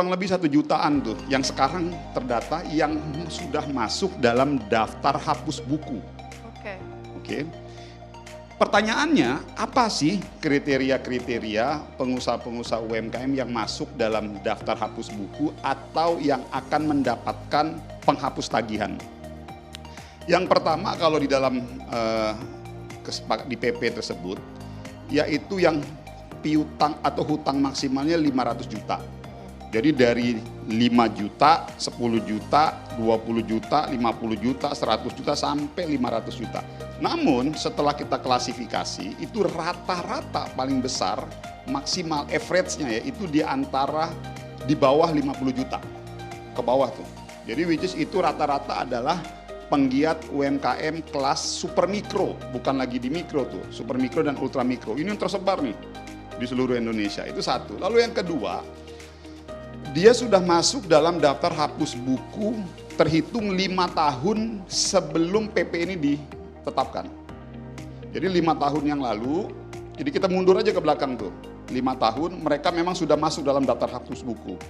kurang lebih 1 jutaan tuh yang sekarang terdata yang sudah masuk dalam daftar hapus buku. Oke. Pertanyaannya, apa sih kriteria-kriteria pengusaha-pengusaha UMKM yang masuk dalam daftar hapus buku atau yang akan mendapatkan penghapus tagihan? Yang pertama kalau di dalam di PP tersebut, yaitu yang piutang atau hutang maksimalnya 500 juta. Jadi dari 5 juta, 10 juta, 20 juta, 50 juta, 100 juta sampai 500 juta. Namun setelah kita klasifikasi itu rata-rata paling besar maksimal average-nya ya itu di antara di bawah 50 juta ke bawah tuh. Jadi which is itu rata-rata adalah penggiat UMKM kelas super mikro, bukan lagi di mikro tuh, super mikro dan ultra mikro. Ini yang tersebar nih di seluruh Indonesia, itu satu. Lalu yang kedua, dia sudah masuk dalam daftar hapus buku terhitung 5 tahun sebelum PP ini ditetapkan. Jadi 5 tahun yang lalu, jadi kita mundur aja ke belakang tuh. 5 tahun mereka memang sudah masuk dalam daftar hapus buku.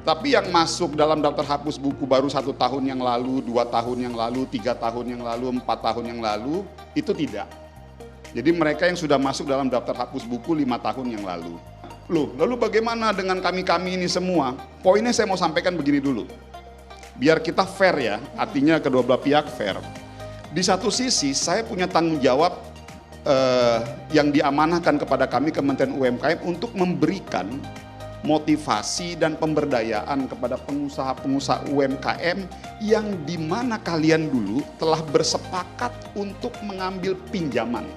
Tapi yang masuk dalam daftar hapus buku baru 1 tahun yang lalu, 2 tahun yang lalu, 3 tahun yang lalu, 4 tahun yang lalu, itu tidak. Jadi mereka yang sudah masuk dalam daftar hapus buku 5 tahun yang lalu. Loh, lalu bagaimana dengan kami-kami ini semua? Poinnya saya mau sampaikan begini dulu. Biar kita fair ya, artinya kedua belah pihak fair. Di satu sisi saya punya tanggung jawab yang diamanahkan kepada kami Kementerian UMKM untuk memberikan motivasi dan pemberdayaan kepada pengusaha-pengusaha UMKM yang dimana kalian dulu telah bersepakat untuk mengambil pinjaman.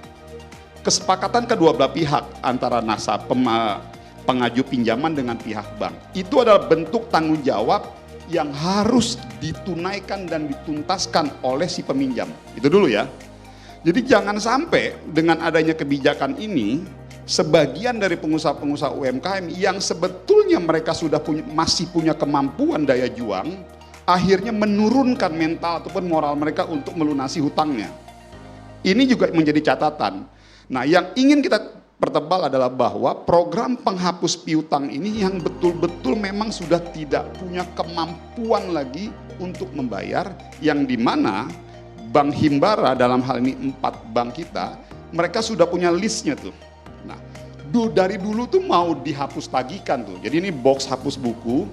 Kesepakatan kedua belah pihak antara nasabah pengaju pinjaman dengan pihak bank. Itu adalah bentuk tanggung jawab yang harus ditunaikan dan dituntaskan oleh si peminjam. Itu dulu ya. Jadi jangan sampai dengan adanya kebijakan ini, sebagian dari pengusaha-pengusaha UMKM yang sebetulnya mereka sudah masih punya kemampuan daya juang, akhirnya menurunkan mental ataupun moral mereka untuk melunasi hutangnya. Ini juga menjadi catatan. Nah, yang ingin kita pertebal adalah bahwa program penghapus piutang ini yang betul-betul memang sudah tidak punya kemampuan lagi untuk membayar, yang dimana Bank Himbara dalam hal ini 4 bank kita, mereka sudah punya listnya tuh. Nah, dari dulu tuh mau dihapus tagihkan tuh. Jadi ini box hapus buku,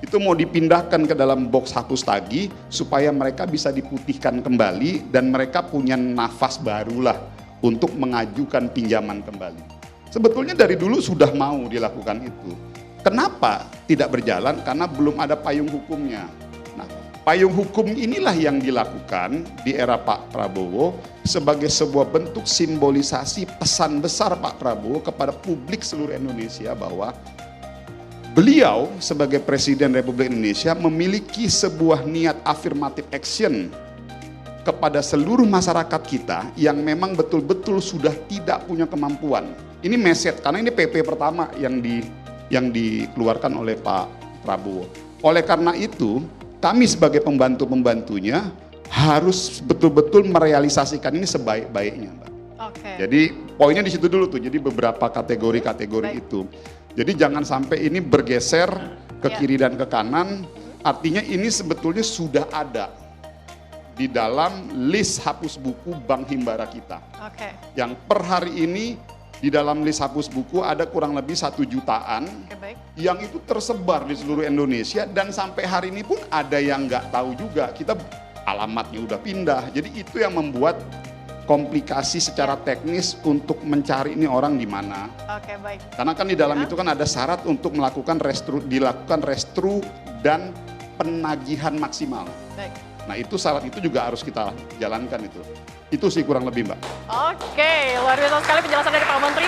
itu mau dipindahkan ke dalam box hapus tagih supaya mereka bisa diputihkan kembali dan mereka punya nafas barulah untuk mengajukan pinjaman kembali. Sebetulnya dari dulu sudah mau dilakukan itu. Kenapa tidak berjalan? Karena belum ada payung hukumnya. Nah, payung hukum inilah yang dilakukan di era Pak Prabowo sebagai sebuah bentuk simbolisasi pesan besar Pak Prabowo kepada publik seluruh Indonesia bahwa beliau sebagai Presiden Republik Indonesia memiliki sebuah niat affirmative action kepada seluruh masyarakat kita yang memang betul-betul sudah tidak punya kemampuan. Ini message, karena ini PP pertama yang dikeluarkan oleh Pak Prabowo. Oleh karena itu, kami sebagai pembantu-pembantunya harus betul-betul merealisasikan ini sebaik-baiknya, Mbak. Oke. Jadi poinnya di situ dulu tuh, jadi beberapa kategori-kategori itu. Jadi jangan sampai ini bergeser ke kiri dan ke kanan, artinya ini sebetulnya sudah ada di dalam list hapus buku Bank Himbara kita. Oke. Yang per hari ini di dalam list hapus buku ada kurang lebih 1 jutaan yang itu tersebar di seluruh Indonesia, dan sampai hari ini pun ada yang nggak tahu juga, kita alamatnya udah pindah. Jadi itu yang membuat komplikasi secara teknis untuk mencari ini orang di mana. Oke, baik. Karena kan di dalam itu kan ada syarat untuk melakukan dilakukan restru dan penagihan maksimal. Baik. Nah itu syarat itu juga harus kita jalankan itu. Itu sih kurang lebih, Mbak. Oke, luar biasa sekali penjelasan dari Pak Menteri.